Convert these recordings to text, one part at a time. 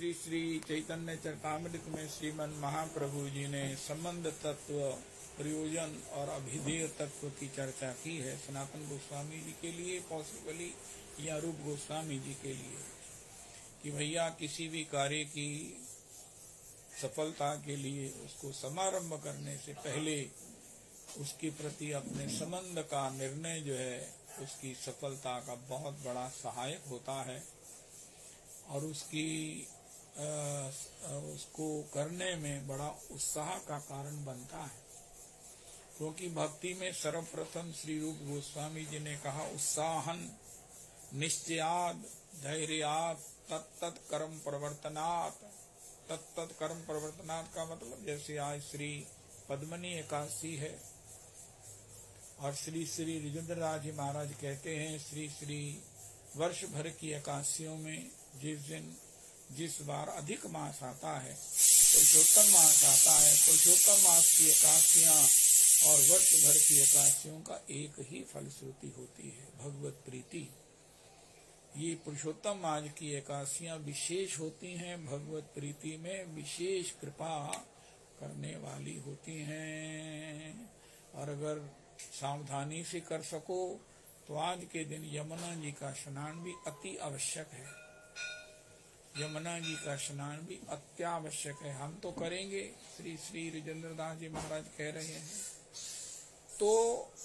श्री श्री चैतन्य चरतामृत में श्रीमन महाप्रभु जी ने संबंध तत्व, प्रयोजन और अभिधेय तत्व की चर्चा की है। सनातन गोस्वामी जी के लिए पॉसिबली या रूप गोस्वामी जी के लिए कि भैया किसी भी कार्य की सफलता के लिए उसको समारंभ करने से पहले उसके प्रति अपने संबंध का निर्णय जो है उसकी सफलता का बहुत बड़ा सहायक होता है और उसको करने में बड़ा उत्साह का कारण बनता है। क्योंकि भक्ति में सर्वप्रथम श्री रूप गोस्वामी जी ने कहा उत्साहन निश्चयाद धैर्यात तत्त कर्म प्रवर्तनात्। तत्त कर्म प्रवर्तनात् का मतलब जैसे आज श्री पद्मनी एकादशी है और श्री श्री रिजेंद्रराज जी महाराज कहते हैं श्री श्री वर्ष भर की एकादशियों में जिस बार अधिक मास आता है, पुरुषोत्तम मास आता है, पुरुषोत्तम मास की एकादशियां और वर्ष भर की एकादशियों का एक ही फलश्रुति होती है, भगवत प्रीति। ये पुरुषोत्तम मास की एकादशियां विशेष होती हैं, भगवत प्रीति में विशेष कृपा करने वाली होती हैं। और अगर सावधानी से कर सको तो आज के दिन यमुना जी का स्नान भी अति आवश्यक है। यमुना जी का स्नान भी अत्यावश्यक है। हम तो करेंगे, श्री श्री रिजेंद्रदास जी महाराज कह रहे हैं। तो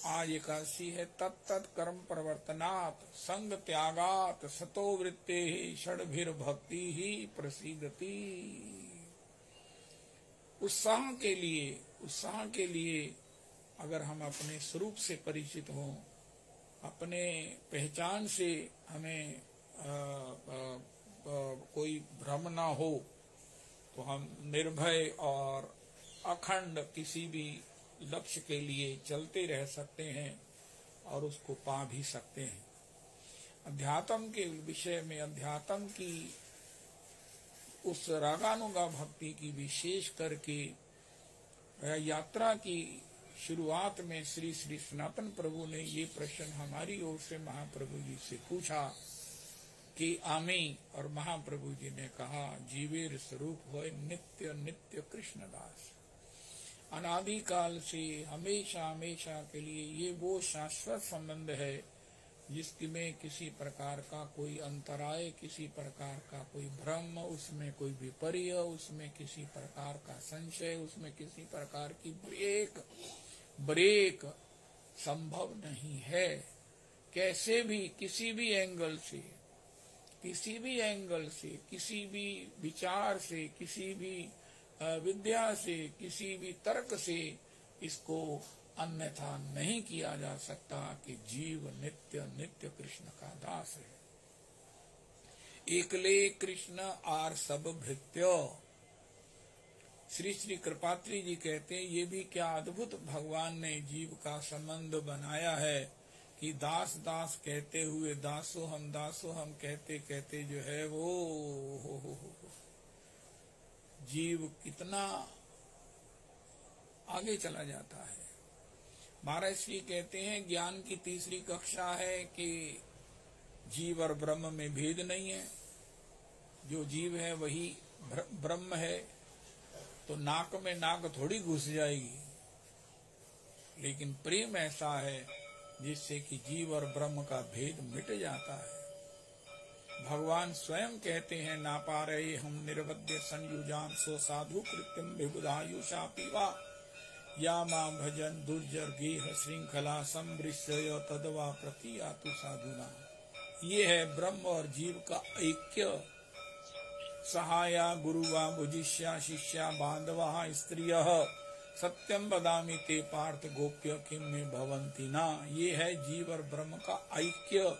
आज एकादशी है। तत्त कर्म प्रवर्तनात् संग त्यागात सतो वृत्ते षड्भिर भक्ति ही प्रसिद्धति। उत्साह के लिए अगर हम अपने स्वरूप से परिचित हों, अपने पहचान से हमें कोई भ्रम ना हो, तो हम निर्भय और अखंड किसी भी लक्ष्य के लिए चलते रह सकते हैं और उसको पा भी सकते हैं। अध्यात्म के विषय में, अध्यात्म की उस रागानुगा भक्ति की विशेष करके यात्रा की शुरुआत में श्री श्री सनातन प्रभु ने ये प्रश्न हमारी ओर से महाप्रभु जी से पूछा कि आमी, और महाप्रभु जी ने कहा जीवेर स्वरूप होय नित्य नित्य कृष्णदास। अनादिकाल से हमेशा हमेशा के लिए ये वो शाश्वत संबंध है जिसमें किसी प्रकार का कोई अंतराय, किसी प्रकार का कोई भ्रम, उसमें कोई विपर्य, उसमें किसी प्रकार का संशय, उसमें किसी प्रकार की ब्रेक संभव नहीं है। कैसे भी, किसी भी एंगल से, किसी भी विचार से, किसी भी विद्या से, किसी भी तर्क से इसको अन्यथा नहीं किया जा सकता कि जीव नित्य नित्य कृष्ण का दास है। एकले कृष्ण आर सब भृत्य। श्री श्री कृपात्री जी कहते हैं ये भी क्या अद्भुत भगवान ने जीव का संबंध बनाया है कि दास दास कहते हुए दासो हम कहते कहते जो है वो जीव कितना आगे चला जाता है। महाराज श्री कहते हैं ज्ञान की तीसरी कक्षा है कि जीव और ब्रह्म में भेद नहीं है। जो जीव है वही ब्रह्म है। तो नाक में नाक थोड़ी घुस जाएगी, लेकिन प्रेम ऐसा है जिससे कि जीव और ब्रह्म का भेद मिट जाता है। भगवान स्वयं कहते हैं ना पा रहे हम निर्वद्य संयुजाम सो साधु कृत्यम विबुधायुषा पीवा या मां भजन दुर्जर गेह श्रृंखला संवृश्य तदवा प्रतियातु साधुना। ये है ब्रह्म और जीव का ऐक्य। सहाया गुरुवा भुजिष्या शिष्या बांधवा स्त्रियः सत्यम बदामि ते पार्थ गोप्य किम में भवंती ना। ये है जीव और ब्रह्म का ऐक्य।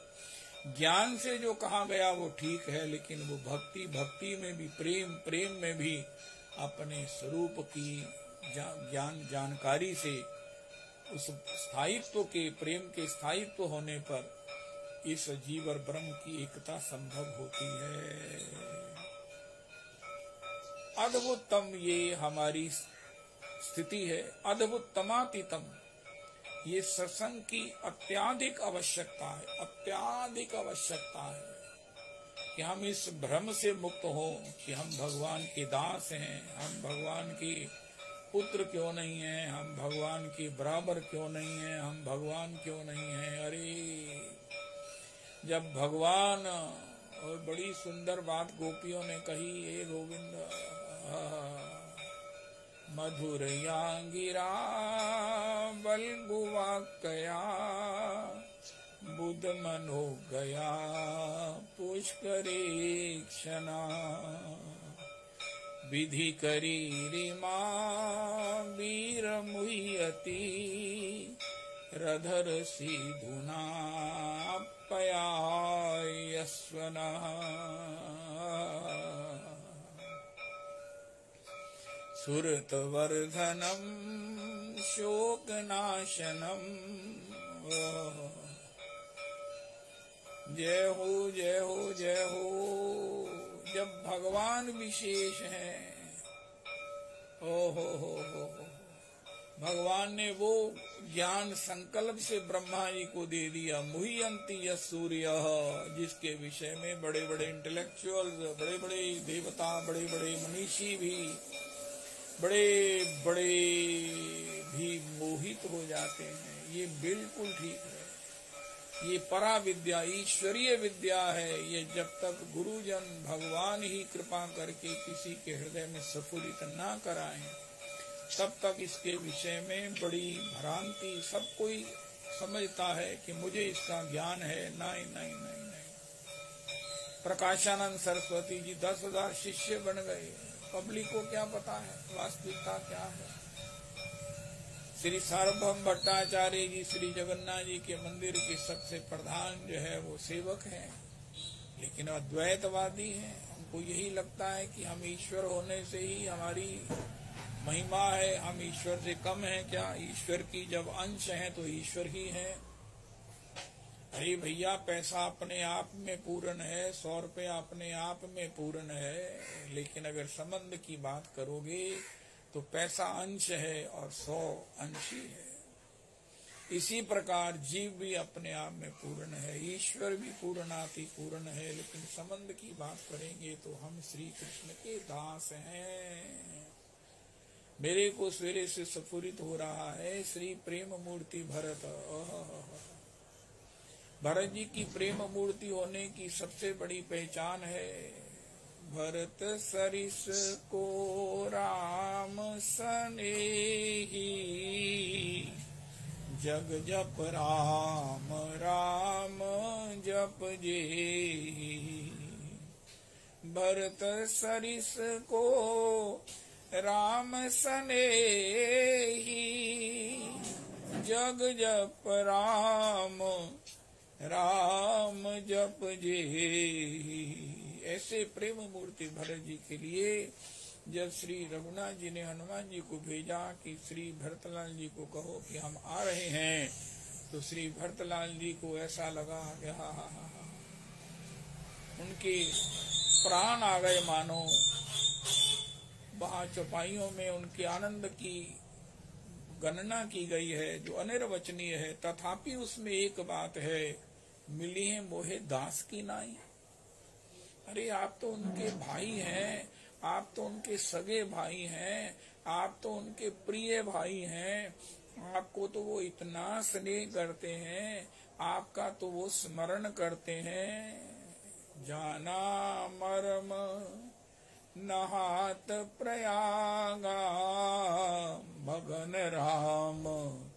ज्ञान से जो कहा गया वो ठीक है, लेकिन वो भक्ति में भी, प्रेम में भी अपने स्वरूप की जानकारी से उस स्थायित्व के, प्रेम के स्थायित्व होने पर इस जीव और ब्रह्म की एकता संभव होती है। अद्भुतम ये हमारी स्थिति है, अद्भुतमातीतम। ये सत्संग की अत्याधिक आवश्यकता है, अत्याधिक आवश्यकता है। कि हम इस भ्रम से मुक्त हो कि हम भगवान के दास हैं, हम भगवान के पुत्र क्यों नहीं हैं, हम भगवान के बराबर क्यों नहीं हैं, हम भगवान क्यों नहीं हैं। अरे जब भगवान, और बड़ी सुंदर बात गोपियों ने कही, हे गोविंद मधुरया गिरा बलगुवा कया बुध मनो गया पुष्करे क्षणा विधि करी रिमा वीर मुह्यति रधर सिधुना पयायस्वना सुरतवर्धनम शोकनाशनम। जय हो जय हो जय हो। जब भगवान विशेष हैं, ओ हो। भगवान ने वो ज्ञान संकल्प से ब्रह्मा जी को दे दिया, मुह्यन्ति यः सूर्यः, जिसके विषय में बड़े बड़े इंटेलेक्चुअल्स, बड़े बड़े देवता, बड़े बड़े मनीषी भी, बड़े बड़े भी मोहित हो जाते हैं। ये बिल्कुल ठीक है। ये परा विद्या, ईश्वरीय विद्या है। ये जब तक गुरुजन भगवान ही कृपा करके किसी के हृदय में स्फुरित ना कराएं, तब तक इसके विषय में बड़ी भ्रांति। सब कोई समझता है कि मुझे इसका ज्ञान है। नहीं नहीं नहीं नहीं। प्रकाशानंद सरस्वती जी 10,000 शिष्य बन गए, पब्लिक को क्या पता है वास्तविकता क्या है। श्री सार्वभौम भट्टाचार्य जी श्री जगन्नाथ जी के मंदिर के सबसे प्रधान जो है वो सेवक हैं, लेकिन अद्वैतवादी हैं। हमको यही लगता है कि हम ईश्वर होने से ही हमारी महिमा है, हम ईश्वर से कम हैं क्या? ईश्वर की जब अंश हैं तो ईश्वर ही हैं। अरे भैया, पैसा अपने आप में पूर्ण है, 100 रुपया अपने आप में पूर्ण है, लेकिन अगर संबंध की बात करोगे तो पैसा अंश है और 100 अंशी है। इसी प्रकार जीव भी अपने आप में पूर्ण है, ईश्वर भी पूर्णाति पूर्ण है, लेकिन संबंध की बात करेंगे तो हम श्री कृष्ण के दास हैं। मेरे को सवेरे से स्फुरित हो रहा है श्री प्रेम मूर्ति भरत। भरत जी की प्रेम मूर्ति होने की सबसे बड़ी पहचान है, भरत सरिस को राम सनेही, जग जप राम राम जप जेही। भरत सरिस को राम सनेही, जग जप राम राम जप जेही। ऐसे प्रेम मूर्ति भरत जी के लिए जब श्री रघुनाथ जी ने हनुमान जी को भेजा कि श्री भरतलाल जी को कहो कि हम आ रहे हैं, तो श्री भरतलाल जी को ऐसा लगा कि उनके प्राण आ गए मानो। वहां चौपाइयों में उनके आनंद की गणना की गई है जो अनिर्वचनीय है। तथापि उसमें एक बात है, मिली है मोहे दास की नाई। अरे आप तो उनके भाई हैं, आप तो उनके सगे भाई हैं, आप तो उनके प्रिय भाई हैं, आपको तो वो इतना स्नेह करते हैं, आपका तो वो स्मरण करते हैं। जाना मरम नहात प्रयागा, मगन राम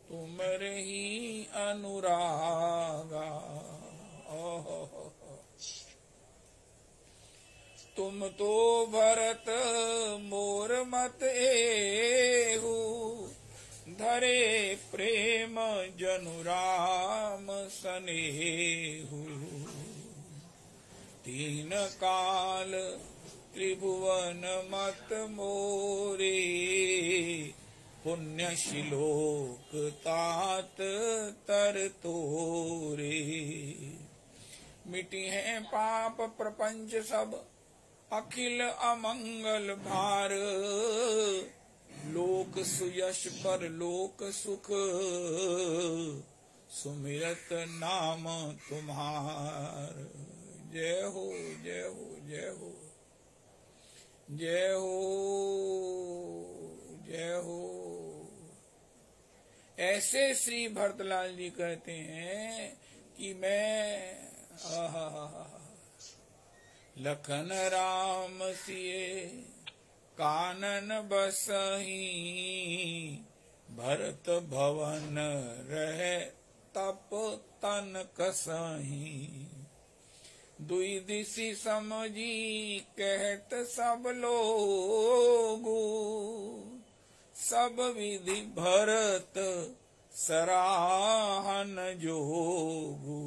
तुम रही अनुरागा। तुम तो भरत मोर मत एहू, धरे प्रेम जनु राम सनेहू। तीन काल त्रिभुवन मत मोरे, पुण्य शिलोक तात तर तोरे। मिटी है पाप प्रपंच सब, अखिल अमंगल भार, लोक सुयश पर लोक सुख, सुमिरत नाम तुम्हार। जय हो जय हो जय हो जय हो जय हो। ऐसे श्री भरतलाल जी कहते हैं कि मैं लखन राम सिए कानन बसही, भरत भवन रहे तप तन कसही। दुई दिशि समझी कहत सब लोगु, सब विधि भरत सराहन जोगु।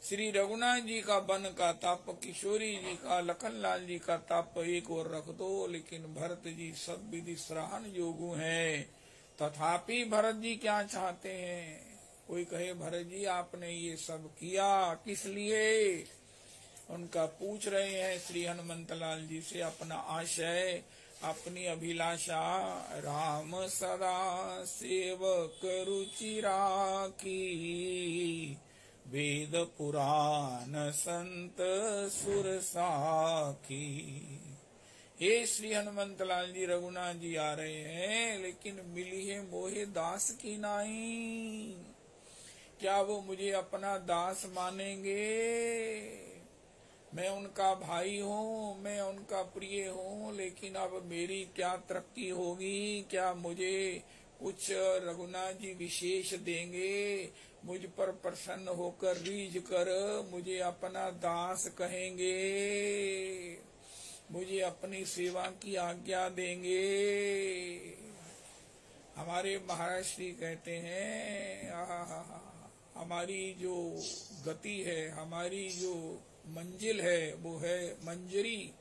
श्री रघुनाथ जी का वन का तप, किशोरी जी का, लखनलाल जी का तप एक और रख दो, लेकिन भरत जी सब विधि सराहन योगु हैं। तथापि भरत जी क्या चाहते हैं? कोई कहे भरत जी आपने ये सब किया किस लिए? उनका पूछ रहे हैं श्री हनुमंतलाल जी से अपना आशय, अपनी अभिलाषा। राम सदा सेवक रुचि राखी, वेद पुराण संत सुर साखी। हे श्री हनुमंतलाल जी, रघुनाथ जी आ रहे हैं, लेकिन मिली है मोहे दास की नाई। क्या वो मुझे अपना दास मानेंगे? मैं उनका भाई हूँ, मैं उनका प्रिय हूँ, लेकिन अब मेरी क्या तरक्की होगी? क्या मुझे कुछ रघुनाथ जी विशेष देंगे? मुझ पर प्रसन्न होकर रीझ कर मुझे अपना दास कहेंगे, मुझे अपनी सेवा की आज्ञा देंगे? हमारे महाराज श्री कहते हैं हमारी जो गति है, हमारी जो मंजिल है, वो है मंजरी।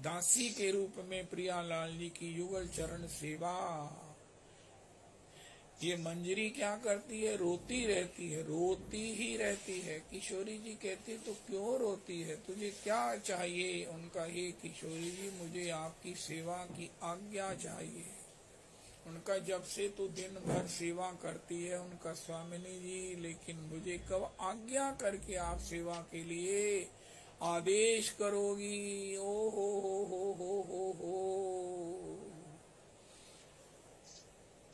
दासी के रूप में प्रियालाल जी की युगल चरण सेवा। ये मंजरी क्या करती है? रोती रहती है, रोती ही रहती है। किशोरी जी कहती तो क्यों रोती है, तुझे क्या चाहिए? उनका ये किशोरी जी मुझे आपकी सेवा की आज्ञा चाहिए। उनका जब से तो दिन भर सेवा करती है उनका स्वामिनी जी, लेकिन मुझे कब आज्ञा करके आप सेवा के लिए आदेश करोगी? ओ हो।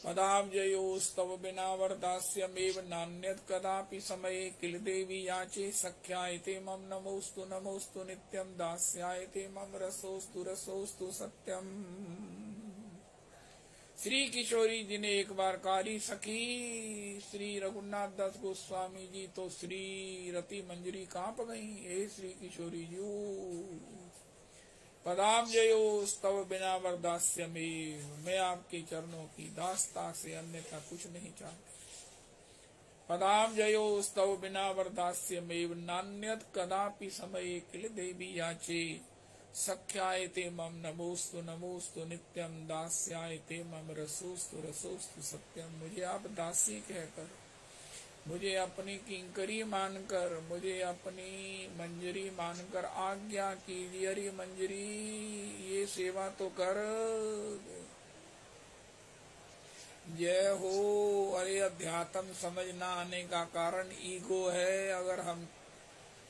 पदाब्जयोस्तव बिना वरदास्यमेव नान्यत् कदापि समये किल देवी याचे सख्यायते मम नमोस्तु नमोस्तु नित्यं दास्यायते मम रसोस्तु सत्यम। श्री किशोरी जी ने एक बार कारी सखी श्री रघुनाथ दास गोस्वामी जी तो श्री रति मंजरी कांप गई। हे श्री किशोरी जी, पदाब्जयो स्तव बिना वरदास्य में, मैं आपके चरणों की दासता से अन्यथा कुछ नहीं चाहती। पदाब्जयो स्तव बिना वरदास्य में नान्यत कदापि समय किल देवी याचे सख्यायते मम नमोस्तु नित्यम दास्यायते मम रसोस्तु सत्यम। मुझे आप दासी कहकर, मुझे अपनी किंकरी मानकर, मुझे अपनी मंजरी मानकर आज्ञा कीजिए। अरे मंजरी, ये सेवा तो कर। जय हो। अरे अध्यात्म समझ ना आने का कारण ईगो है। अगर हम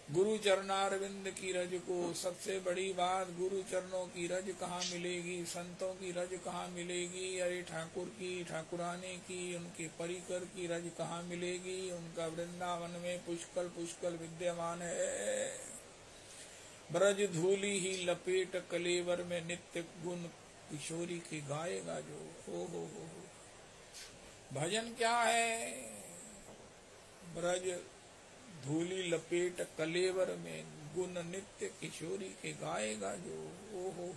गुरु चरणारविंद की रज को, सबसे बड़ी बात, गुरु चरणों की रज कहाँ मिलेगी, संतों की रज कहाँ मिलेगी? अरे ठाकुर की, ठाकुरानी की, उनके परिकर की रज कहाँ मिलेगी? उनका वृंदावन में पुष्कल विद्यमान है। ब्रज धूली ही लपेट कलेवर में नित्य गुण किशोरी के गाएगा जो। हो। भजन क्या है? ब्रज धूली लपेट कलेवर में गुण नित्य किशोरी के गाएगा जो। हो।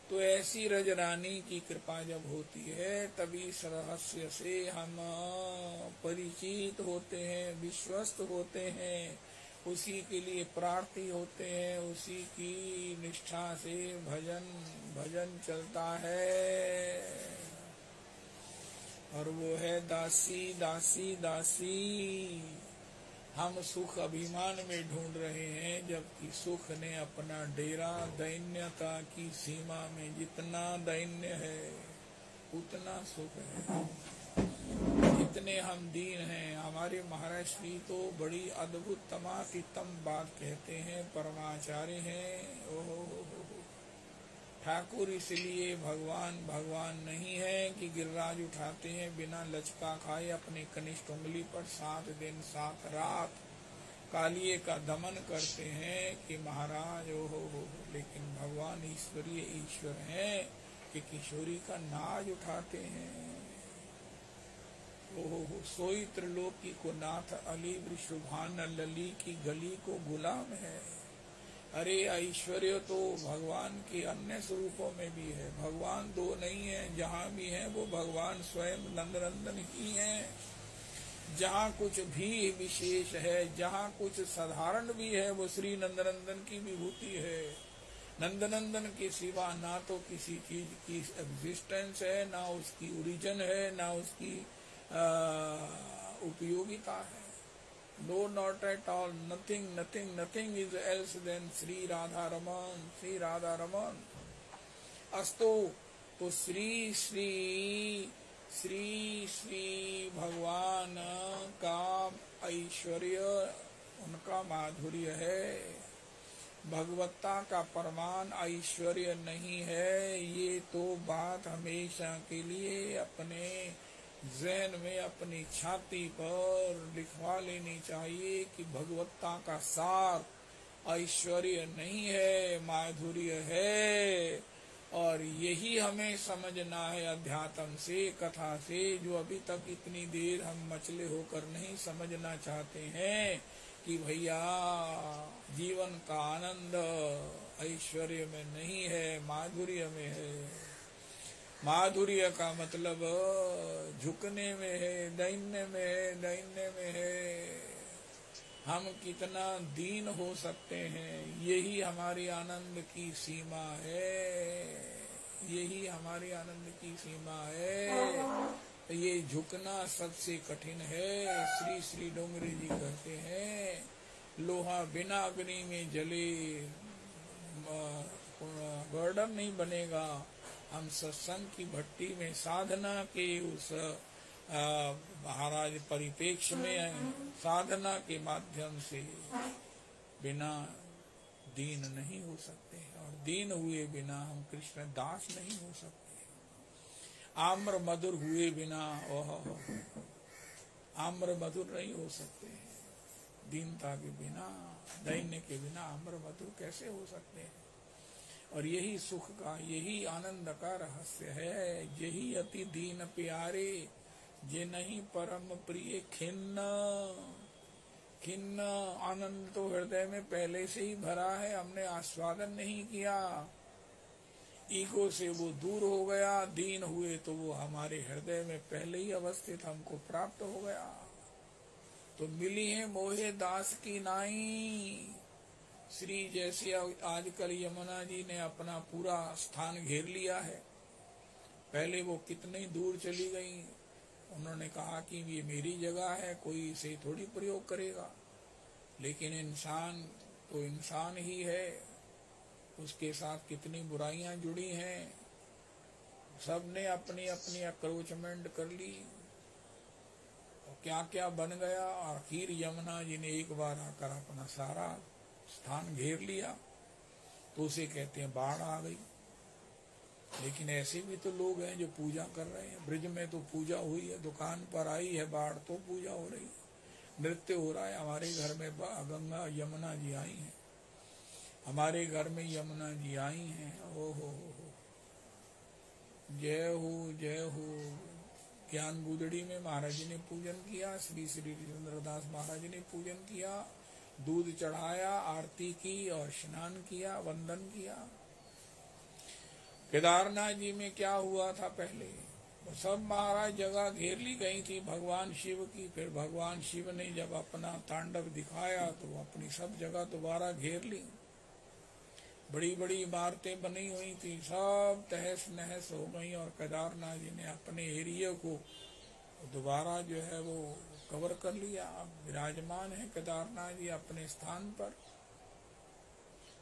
तो ऐसी रजरानी की कृपा जब होती है तभी इस रहस्य से हम परिचित होते हैं, विश्वस्त होते हैं, उसी के लिए प्रार्थी होते हैं, उसी की निष्ठा से भजन चलता है। और वो है दासी। हम सुख अभिमान में ढूंढ रहे हैं, जबकि सुख ने अपना डेरा दैन्यता की सीमा में, जितना दैन्य है उतना सुख है। कितने हम दीन हैं। हमारे महाराज श्री तो बड़ी अद्भुत तमाम बात कहते हैं, परमाचार्य हैं। ओहो ठाकुर इसलिए भगवान भगवान नहीं है कि गिरिराज उठाते हैं बिना लचका खाए अपने कनिष्ठ उंगली पर 7 दिन 7 रात कालिए का दमन करते हैं कि महाराज ओहो लेकिन भगवान ईश्वरीय ईश्वर हैं कि किशोरी का नाज उठाते हैं। ओहो सोई त्रिलोकी को नाथ अली वृषभान लली की गली को गुलाम है। अरे ऐश्वर्य तो भगवान के अन्य स्वरूपों में भी है। भगवान दो नहीं है, जहाँ भी है वो भगवान स्वयं नंदनंदन ही है। जहाँ कुछ भी विशेष है, जहाँ कुछ साधारण भी है, वो श्री नंदनंदन की विभूति है। नंदनंदन के सिवा ना तो किसी चीज की एग्जिस्टेंस है, ना उसकी ओरिजिन है, ना उसकी उपयोगिता है। No, not at all. Nothing is else than Sri Radha Raman. अस्तो तो श्री भगवान का ऐश्वर्य उनका माधुर्य है। भगवत्ता का प्रमाण ऐश्वर्य नहीं है। ये तो बात हमेशा के लिए अपने ज़हन में अपनी छाती पर लिखवा लेनी चाहिए कि भगवत्ता का सार ऐश्वर्य नहीं है, माधुर्य है। और यही हमें समझना है अध्यात्म से, कथा से, जो अभी तक इतनी देर हम मचले होकर नहीं समझना चाहते हैं कि भैया जीवन का आनंद ऐश्वर्य में नहीं है, माधुर्य में है। माधुर्य का मतलब झुकने में है, दैन्य में है। हम कितना दीन हो सकते हैं, यही हमारी आनंद की सीमा है। यही हमारी आनंद की सीमा है। ये झुकना सबसे कठिन है। श्री डोंगरी जी कहते हैं, लोहा बिना अग्नि में जले गर्दन नहीं बनेगा। हम सत्संग की भट्टी में साधना के उस महाराज परिपेक्ष में साधना के माध्यम से बिना दीन नहीं हो सकते, और दीन हुए बिना हम कृष्ण दास नहीं हो सकते। आम्र मधुर हुए बिना आम्र मधुर नहीं हो सकते। दीनता के बिना, दैन्य के बिना आम्र मधुर कैसे हो सकते हैं। और यही सुख का, यही आनंद का रहस्य है। यही अति दीन प्यारे जे नहीं परम प्रिय खिन्न। आनंद तो हृदय में पहले से ही भरा है, हमने आस्वादन नहीं किया। ईगो से वो दूर हो गया। दीन हुए तो वो हमारे हृदय में पहले ही अवस्थित हमको प्राप्त हो गया। तो मिली है मोहे दास की नाई। श्री जैसे आजकल यमुना जी ने अपना पूरा स्थान घेर लिया है। पहले वो कितनी दूर चली गई। उन्होंने कहा कि ये मेरी जगह है, कोई इसे थोड़ी प्रयोग करेगा। लेकिन इंसान तो इंसान ही है, उसके साथ कितनी बुराइयां जुड़ी हैं। सबने अपनी अपनी अक्रोचमेंट कर ली और क्या क्या बन गया। आखिर यमुना जी ने एक बार आकर अपना सारा स्थान घेर लिया, तो उसे कहते हैं बाढ़ आ गई। लेकिन ऐसे भी तो लोग हैं जो पूजा कर रहे हैं। ब्रिज में तो पूजा हुई है, दुकान पर आई है बाढ़ तो पूजा हो रही है, नृत्य हो रहा है। हमारे घर में गंगा यमुना जी आई हैं, हमारे घर में यमुना जी आई हैं। ओहो जय हो। ज्ञान गुदड़ी में महाराज जी ने पूजन किया, श्री चंद्रदास महाराज ने पूजन किया, दूध चढ़ाया, आरती की और स्नान किया, वंदन किया। केदारनाथ जी में क्या हुआ था पहले, तो सब महाराज जगह घेर ली गई थी भगवान शिव की। फिर भगवान शिव ने जब अपना तांडव दिखाया तो अपनी सब जगह दोबारा घेर ली। बड़ी बड़ी इमारतें बनी हुई थी, सब तहस नहस हो गई। और केदारनाथ जी ने अपने एरिया को दोबारा जो है वो कवर कर लिया। अब विराजमान है केदारनाथ जी अपने स्थान पर।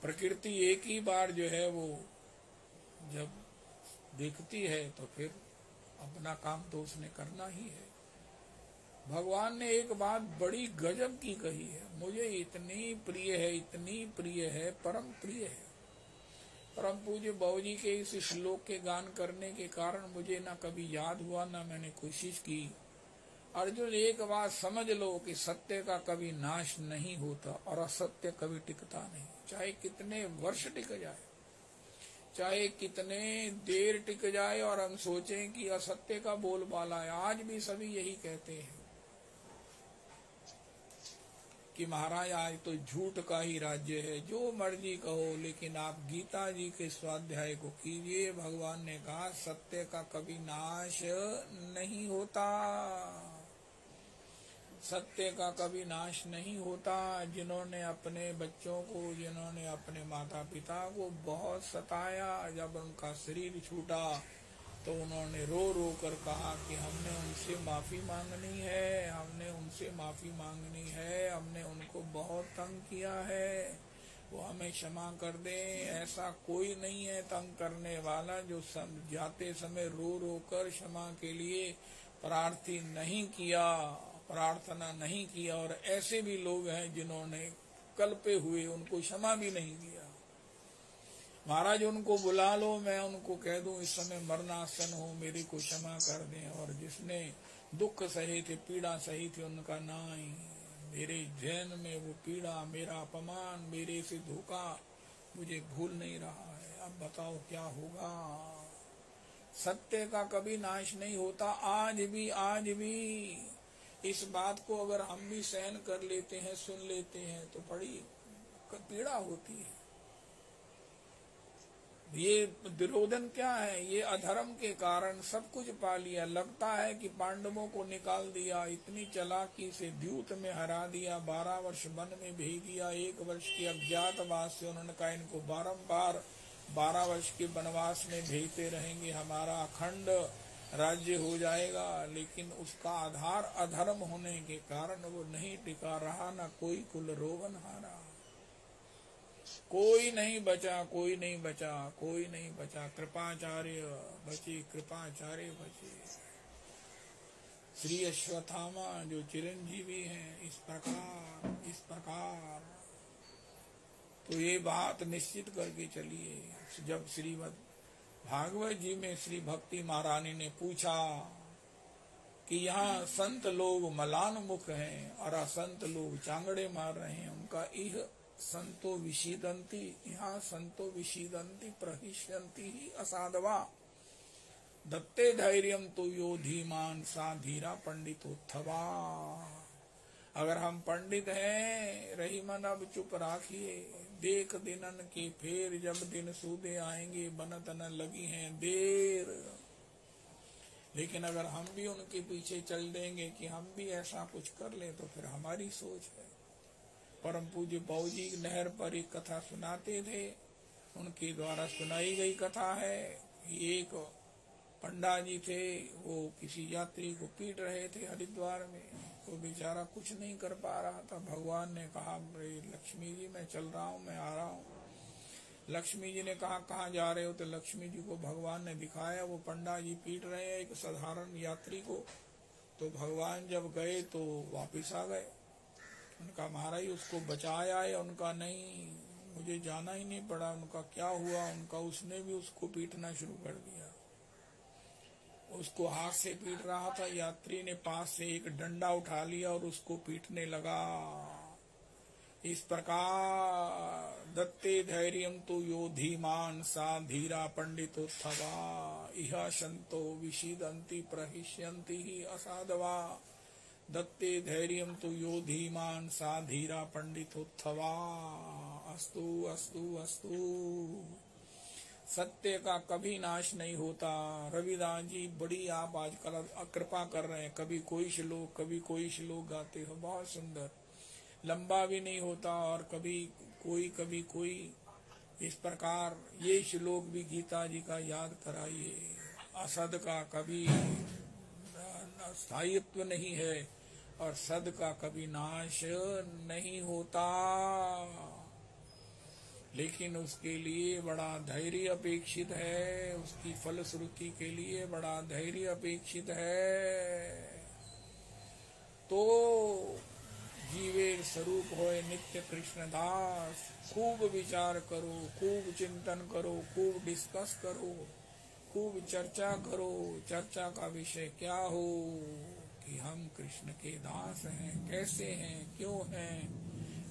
प्रकृति एक ही बार जो है वो जब देखती है तो फिर अपना काम तो उसने करना ही है। भगवान ने एक बात बड़ी गजब की कही है, मुझे इतनी प्रिय है, इतनी प्रिय है, परम प्रिय है। परम पूज्य बाबूजी के इस श्लोक के गान करने के कारण मुझे ना कभी याद हुआ, ना मैंने कोशिश की। अर्जुन, एक बात समझ लो कि सत्य का कभी नाश नहीं होता और असत्य कभी टिकता नहीं। चाहे कितने वर्ष टिक जाए, चाहे कितने देर टिक जाए और हम सोचें कि असत्य का बोलबाला है, आज भी सभी यही कहते हैं कि महाराज आज तो झूठ का ही राज्य है, जो मर्जी कहो, लेकिन आप गीता जी के स्वाध्याय को कीजिए। भगवान ने कहा सत्य का कभी नाश नहीं होता, सत्य का कभी नाश नहीं होता। जिन्होंने अपने बच्चों को, जिन्होंने अपने माता पिता को बहुत सताया, जब उनका शरीर छूटा तो उन्होंने रो रो कर कहा कि हमने उनसे माफी मांगनी है, हमने उनसे माफी मांगनी है, हमने उनको बहुत तंग किया है, वो हमें क्षमा कर दे। ऐसा कोई नहीं है तंग करने वाला जो जाते समय रो रो कर क्षमा के लिए प्रार्थना नहीं किया। और ऐसे भी लोग हैं जिन्होंने कल्पे हुए उनको क्षमा भी नहीं किया। महाराज उनको बुला लो, मैं उनको कह दूं इस समय मरणासन हो, मेरे को क्षमा कर दें। और जिसने दुख सहे थे, पीड़ा सही थी, उनका नाई मेरे जैन में वो पीड़ा, मेरा अपमान, मेरे से धोखा मुझे भूल नहीं रहा है। अब बताओ क्या होगा। सत्य का कभी नाश नहीं होता। आज भी इस बात को अगर हम भी सहन कर लेते हैं, सुन लेते हैं, तो बड़ी पीड़ा होती है। ये दुर्योधन क्या है, ये अधर्म के कारण सब कुछ पा लिया। लगता है कि पांडवों को निकाल दिया, इतनी चालाकी से द्यूत में हरा दिया, 12 वर्ष वन में भेज दिया, 1 वर्ष की अज्ञातवास से उन्होंने कहा इनको बारंबार 12 वर्ष के वनवास में भेजते रहेंगे, हमारा अखंड राज्य हो जाएगा। लेकिन उसका आधार अधर्म होने के कारण वो नहीं टिका रहा, न कोई कुल रोवन हारा, कोई नहीं बचा, कोई नहीं बचा, कोई नहीं बचा। कृपाचार्य बचे, कृपाचार्य बचे। श्री अश्वत्थामा जो चिरंजीवी हैं, इस प्रकार तो ये बात निश्चित करके चलिए। जब श्रीमद् भागवत जी में श्री भक्ति महारानी ने पूछा कि यहाँ संत लोग मलान मुख हैं और असंत लोग चांगड़े मार रहे हैं, उनका इह संतो विषीदंती, यहाँ संतो विषीदंती प्रहिष्यंती ही असाधवा, दत्ते धैर्यम तो यो धीमान सा धीरा पंडितोत्थवा। अगर हम पंडित हैं, रही मन अब चुप राखिए, देख दिनन के फेर, जब दिन सूदे आएंगे, बनत न लगी हैं देर। लेकिन अगर हम भी उनके पीछे चल देंगे कि हम भी ऐसा कुछ कर लें, तो फिर हमारी सोच है। परम पूज्य बाबूजी नहर पर एक कथा सुनाते थे, उनके द्वारा सुनाई गई कथा है। एक पंडा जी थे, वो किसी यात्री को पीट रहे थे हरिद्वार में, वो बेचारा कुछ नहीं कर पा रहा था। भगवान ने कहा, लक्ष्मी जी मैं चल रहा हूँ, मैं आ रहा हूँ। लक्ष्मी जी ने कहा कहाँ जा रहे हो, तो लक्ष्मी जी को भगवान ने दिखाया, वो पंडा जी पीट रहे हैं एक साधारण यात्री को। तो भगवान जब गए तो वापिस आ गए। उनका महाराज उसको बचाया है, उनका नहीं, मुझे जाना ही नहीं पड़ा। उनका क्या हुआ, उनका उसने भी उसको पीटना शुरू कर दिया। उसको हाथ से पीट रहा था, यात्री ने पास से एक डंडा उठा लिया और उसको पीटने लगा। इस प्रकार दत्ते धैर्यम तो यो धीमान सा धीरा पंडितोत्थवा, इह संतो विषीदंती प्रहिष्यन्ति ही असाधवा, दत्ते धैर्यम तो यो धीमान सा धीरा पंडितोत्थवा। अस्तु अस्तु अस्तु। सत्य का कभी नाश नहीं होता। रविदास जी बड़ी आप आजकल कृपा कर रहे हैं, कभी कोई श्लोक गाते हो, बहुत सुंदर, लंबा भी नहीं होता और कभी कोई इस प्रकार ये श्लोक भी गीता जी का याद कराइए। असद का कभी स्थायित्व नहीं है और सद का कभी नाश नहीं होता, लेकिन उसके लिए बड़ा धैर्य अपेक्षित है, उसकी फलश्रुति के लिए बड़ा धैर्य अपेक्षित है। तो जीवेर स्वरूप होए नित्य कृष्णदास। खूब विचार करो, खूब चिंतन करो, खूब डिस्कस करो, खूब चर्चा करो। चर्चा का विषय क्या हो कि हम कृष्ण के दास हैं, कैसे हैं, क्यों हैं,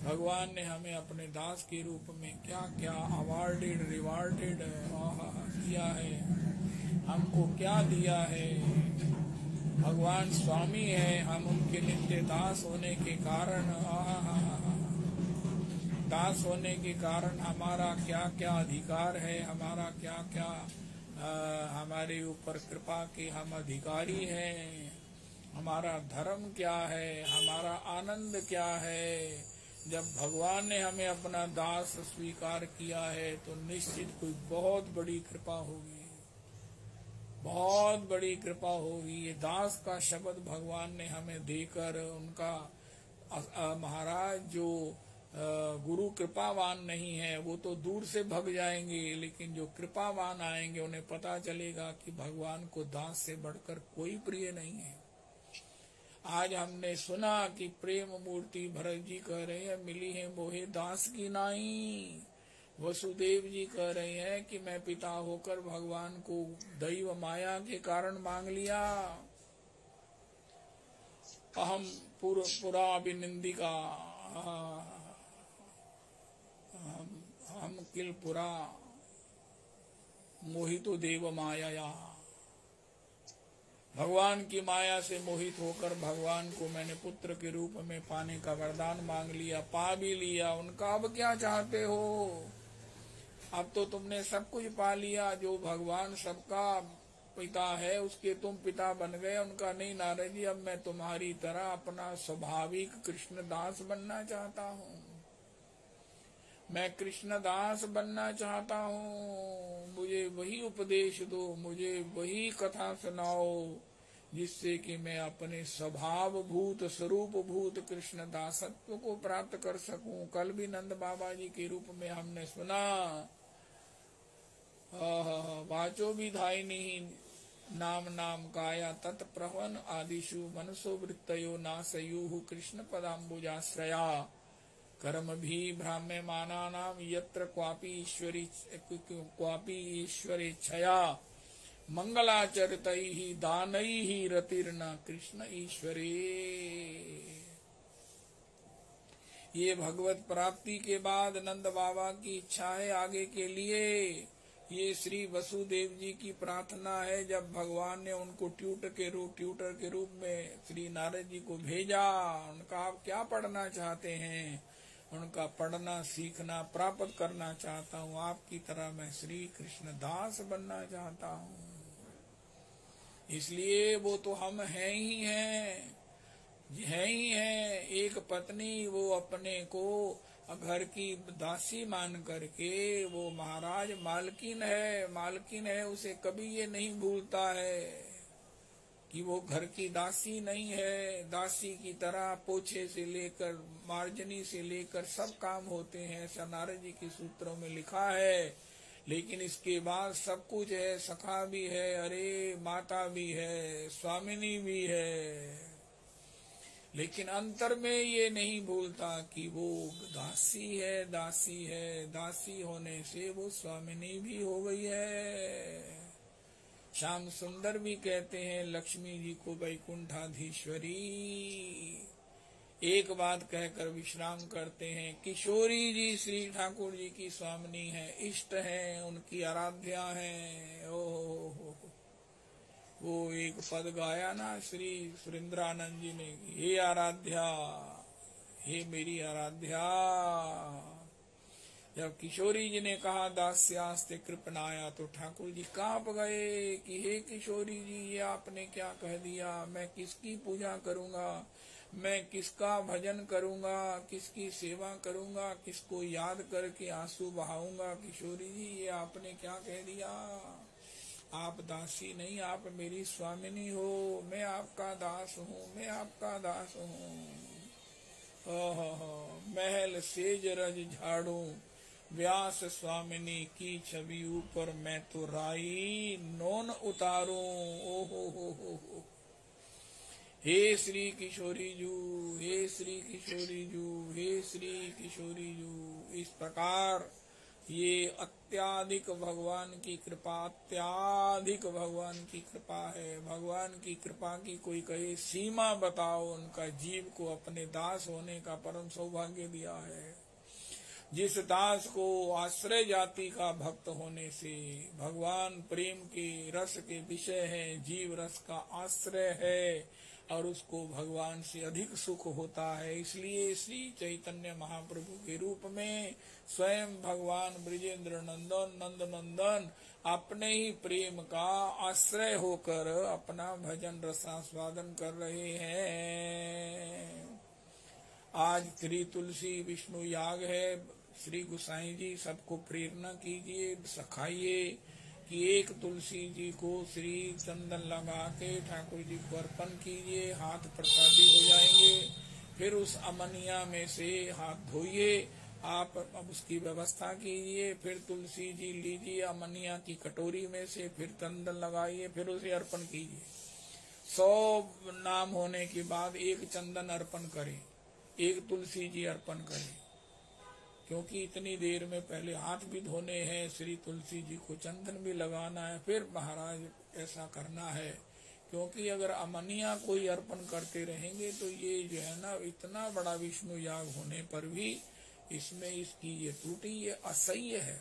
भगवान ने हमें अपने दास के रूप में क्या क्या अवार्डेड रिवार्डेड किया है, हमको क्या दिया है। भगवान स्वामी है, हम उनके नित्य दास होने के कारण दास होने के कारण हमारा क्या क्या अधिकार है, हमारा क्या क्या हमारे ऊपर कृपा के हम अधिकारी हैं, हमारा धर्म क्या है, हमारा आनंद क्या है। जब भगवान ने हमें अपना दास स्वीकार किया है तो निश्चित कोई बहुत बड़ी कृपा होगी, बहुत बड़ी कृपा होगी। ये दास का शब्द भगवान ने हमें देकर उनका महाराज जो गुरु कृपावान नहीं है वो तो दूर से भग जाएंगे, लेकिन जो कृपावान आएंगे उन्हें पता चलेगा कि भगवान को दास से बढ़कर कोई प्रिय नहीं है। आज हमने सुना कि प्रेम मूर्ति भरत जी कह रहे हैं मिली है मोहे दास की नाई। वसुदेव जी कह रहे हैं कि मैं पिता होकर भगवान को दैव माया के कारण मांग लिया। अहम पुरा अभिनंदिका हम किल पुरा मोहितो देव माया। भगवान की माया से मोहित होकर भगवान को मैंने पुत्र के रूप में पाने का वरदान मांग लिया, पा भी लिया। उनका अब क्या चाहते हो? अब तो तुमने सब कुछ पा लिया। जो भगवान सबका पिता है उसके तुम पिता बन गए, उनका नहीं। नारद जी अब मैं तुम्हारी तरह अपना स्वाभाविक कृष्णदास बनना चाहता हूँ, मैं कृष्णदास बनना चाहता हूँ। मुझे वही उपदेश दो, मुझे वही कथा सुनाओ जिससे कि मैं अपने स्वभाव भूत स्वरूप भूत कृष्ण दासत्व को प्राप्त कर सकूं। कल भी नंद बाबा जी के रूप में हमने सुना वाचो विधायिनी नाम नाम काया तत्प्रवन आदिशु मनसो वृत्तयो नासयुः कृष्ण पदाम्बुजाश्रया कर्म भी भ्राम्यमाना नाम यत्र क्वापि ईश्वरेच्छया मंगलाचरितैः दानैः रतिर्न कृष्ण ईश्वरे। ये भगवत प्राप्ति के बाद नंद बाबा की इच्छा है आगे के लिए। ये श्री वसुदेव जी की प्रार्थना है। जब भगवान ने उनको ट्यूटर के रूप में श्री नारद जी को भेजा, उनका आप क्या पढ़ना चाहते हैं? उनका पढ़ना सीखना प्राप्त करना चाहता हूँ, आपकी तरह मैं श्री कृष्ण दास बनना चाहता हूँ। इसलिए वो तो हम हैं ही हैं। एक पत्नी वो अपने को घर की दासी मान करके, वो महाराज मालकिन है, उसे कभी ये नहीं भूलता है कि वो घर की दासी नहीं है। दासी की तरह पोछे से लेकर मार्जनी से लेकर सब काम होते हैं, नारद जी के सूत्रों में लिखा है। लेकिन इसके बाद सब कुछ है, सखा भी है, अरे माता भी है, स्वामिनी भी है। लेकिन अंतर में ये नहीं भूलता कि वो दासी है। दासी होने से वो स्वामिनी भी हो गई है। श्याम सुंदर भी कहते हैं लक्ष्मी जी को वैकुंठाधीश्वरी। एक बात कहकर विश्राम करते हैं। किशोरी जी श्री ठाकुर जी की स्वामिनी है, इष्ट है, उनकी आराध्या है। ओहो, वो एक पद गाया ना श्री सुरेंद्रानंद जी ने, हे आराध्या, हे मेरी आराध्या। जब किशोरी जी ने कहा दास्यास्ते कृपनाया, तो ठाकुर जी कांप गए कि हे किशोरी जी, ये आपने क्या कह दिया? मैं किसकी पूजा करूंगा, मैं किसका भजन करूंगा, किसकी सेवा करूंगा, किसको याद करके आंसू बहाऊंगा? किशोरी जी ये आपने क्या कह दिया? आप दासी नहीं, आप मेरी स्वामिनी हो। मैं आपका दास हूँ, मैं आपका दास हूँ। महल सेज रज झाड़ू, व्यास स्वामिनी की छवि ऊपर मैं तो राई नोन उतारूं। ओहो हो। हे श्री किशोरी जू, हे श्री किशोरी जू, हे श्री किशोरी जू। इस प्रकार ये अत्याधिक भगवान की कृपा, अत्याधिक भगवान की कृपा है। भगवान की कृपा की कोई कहे सीमा बताओ, उनका जीव को अपने दास होने का परम सौभाग्य दिया है। जिस दास को आश्रय जाति का भक्त होने से भगवान प्रेम के रस के विषय है, जीव रस का आश्रय है और उसको भगवान से अधिक सुख होता है। इसलिए श्री चैतन्य महाप्रभु के रूप में स्वयं भगवान ब्रजेंद्र नंदन नंद नंदन अपने ही प्रेम का आश्रय होकर अपना भजन रसास्वादन कर रहे हैं। आज श्री तुलसी विष्णु याग है। श्री गोसाई जी सबको प्रेरणा कीजिए, सिखाइए कि एक तुलसी जी को श्री चंदन लगा के ठाकुर जी को अर्पण कीजिए, हाथ प्रसादी हो जाएंगे। फिर उस अमनिया में से हाथ धोइए, आप अब उसकी व्यवस्था कीजिए। फिर तुलसी जी लीजिए अमनिया की कटोरी में से, फिर चंदन लगाइए, फिर उसे अर्पण कीजिए। 100 नाम होने के बाद एक चंदन अर्पण करें, एक तुलसी जी अर्पण करें, क्योंकि इतनी देर में पहले हाथ भी धोने हैं, श्री तुलसी जी को चंदन भी लगाना है, फिर महाराज ऐसा करना है। क्योंकि अगर अमनिया कोई अर्पण करते रहेंगे तो ये जो है ना, इतना बड़ा विष्णु याग होने पर भी इसमें इसकी ये त्रुटि, ये असह्य है।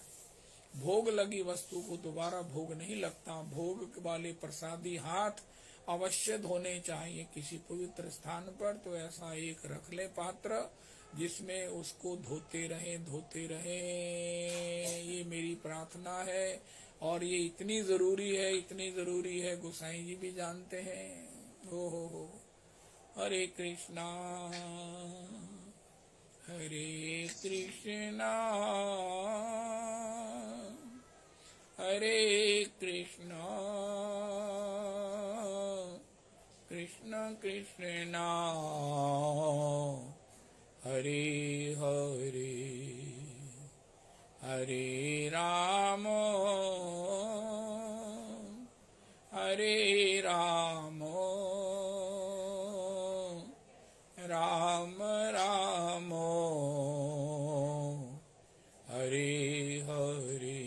भोग लगी वस्तु को दोबारा भोग नहीं लगता। भोग वाले प्रसादी हाथ अवश्य धोने चाहिए किसी पवित्र स्थान पर। तो ऐसा एक रख ले पात्र जिसमें उसको धोते रहे। ये मेरी प्रार्थना है और ये इतनी जरूरी है, गोसाई जी भी जानते हैं। हो हरे कृष्णा हरे कृष्णा हरे कृष्णा कृष्ण कृष्णा हरे हरे हरे राम राम राम हरे हरे।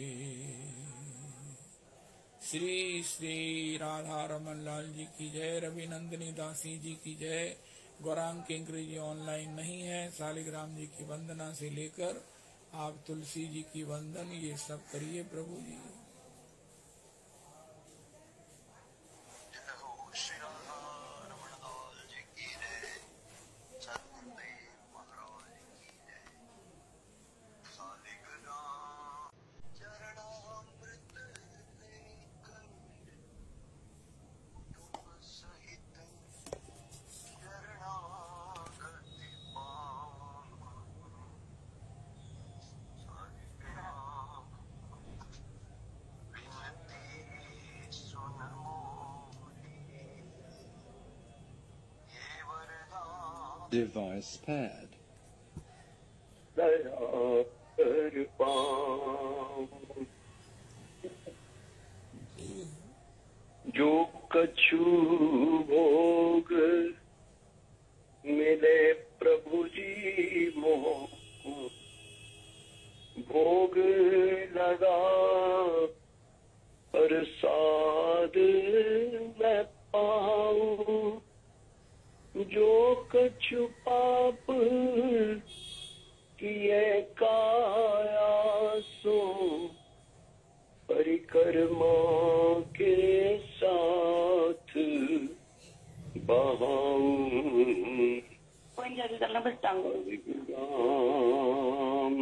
श्री श्री राधा रमन लाल जी की जय, रवि नंदिनी दासी जी की जय। गौरांग किंकरी जी ऑनलाइन नहीं है। शालिग्राम जी की वंदना से लेकर आप तुलसी जी की वंदन ये सब करिए प्रभु जी। Device paired. जो कछु भोग मिले प्रभु जी मोह, भोग लगा प्रसाद मैं पाऊं। जो कछु पाप किए काया सो, परिक्रमा के साथ बहाऊं। राम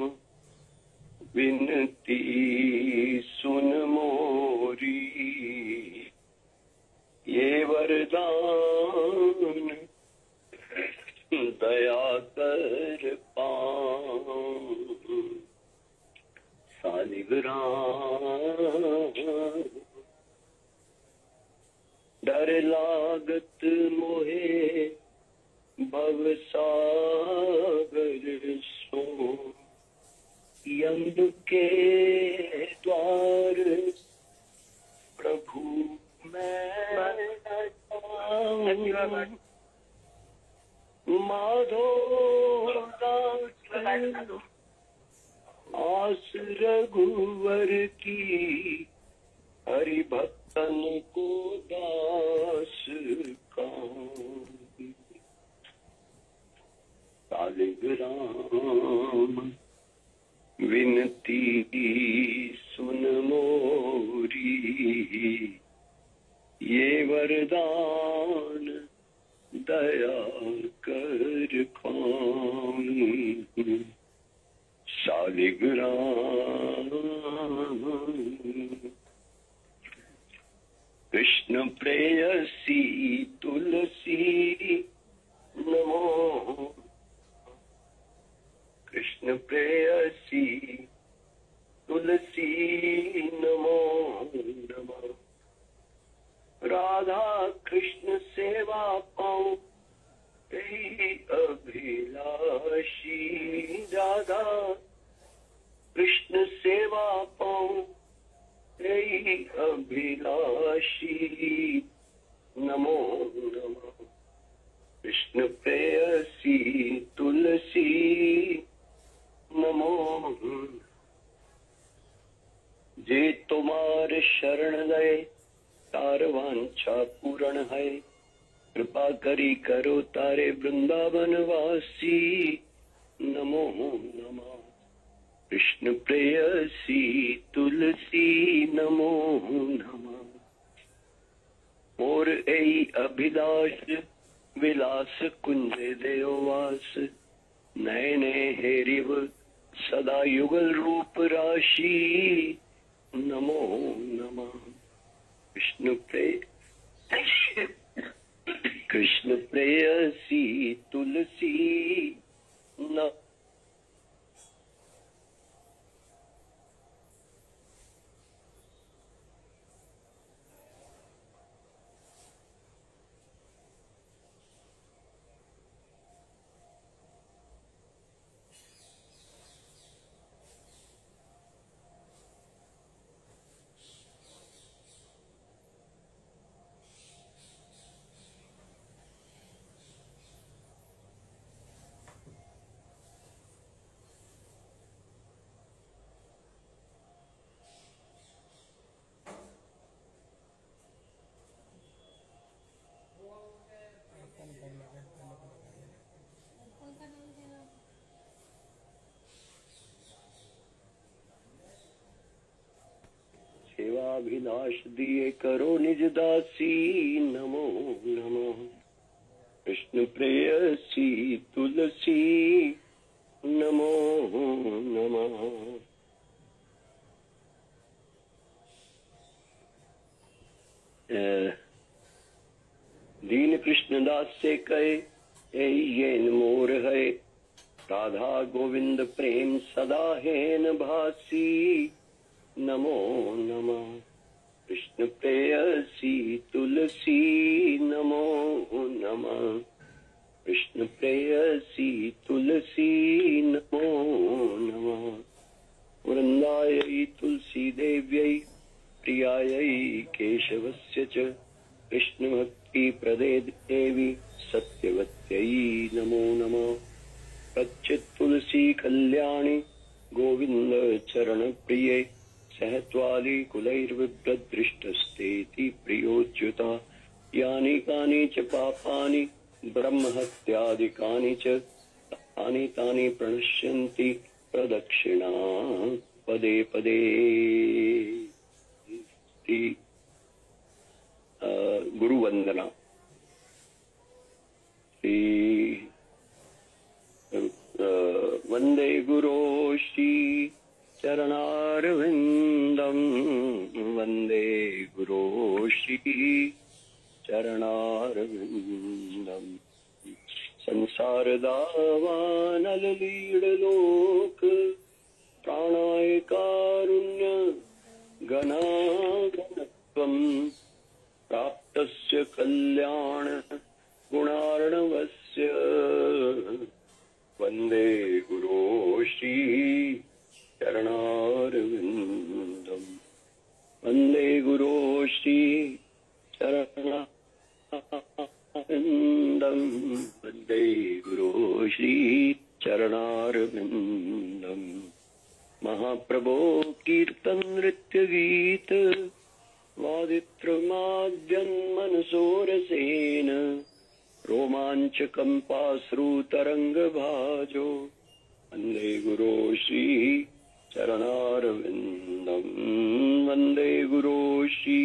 विनती सुन मोरी, ये वरदान दया कर पाऊं। शालिग्राम डर लागत मोहे भवसागर सो, यम के द्वार प्रभु मैं आस रघुवर की, हरि भक्तन को दास कान। शालिग्राम विनती सुन मोरी, ये वरदान दया कर खान। शालिग्राम कृष्ण प्रेयसी तुलसी नमो, कृष्ण प्रेयसी तुलसी नमो नमः। राधा कृष्ण सेवा पाऊं तेरी अभिलाषी, राधा कृष्ण सेवा पाऊं तेरी अभिलाषी नमो नमः। कृष्ण प्रेयसी तुलसी नमो। जे तुम्हार शरण गए तार वांछा पूर्ण है, कृपा करी करो तारे वृंदावन वासी नमो नमः। कृष्ण प्रेयसी तुलसी नमो नमः। और ऐ अभिलाष विलास कुंज देववास, नयने हेरिव सदा युगल रूप राशि नमो नमः। कृष्ण प्रेयसी तुलसी न। सेवाभिलाष दिए करो निज दासी नमो नमः। कृष्ण प्रेयसी तुलसी नमो नमः। दीन कृष्ण दास से कहे ये मोर है, राधा गोविंद प्रेम सदा हेन भासी नमो नमः। कृष्ण प्रेयसी तुलसी नमो नमः। कृष्ण प्रेयसी तुलसी नमो नमः। वृंदायै तुलसी देव्यै प्रियायै केशवस्य च, कृष्ण भक्ति प्रदे देवी सत्यवत्यै नमो नमः। कच्चित् तुलसी कल्याणी गोविंद चरण प्रिये, सहत्वाली कुलैर्विभ्रदृष्टस्तेति प्रियोच्युता। यानि कानि च पापानि ब्रह्महत्यादिकानि च, तानि तानि प्रणश्यन्ति प्रदक्षिणा पदे पदे। गुरुवंदना। वंदे गुरो श्री चरणारविंदम, वंदे गुरो श्री चरणारविंदम। संसार दावानल लीडलोक, प्राणाय कारुण्य गणागणत्वम्, प्राप्तस्य कल्याण गुणार्णवस्य। वंदे गुरो श्री चरणारविंदम, वंदे गुरो श्री चरणारविंदम, वंदे गुरो श्री चरणारविंदम। महाप्रभो कीर्तन नृत्य गीत वादित्रमाद्यन्मनसोरसेन रोमाञ्चकम्पाश्रुतरङ्गभाजो वन्दे गुरो श्री चरणारविन्दम् वन्दे गुरो श्री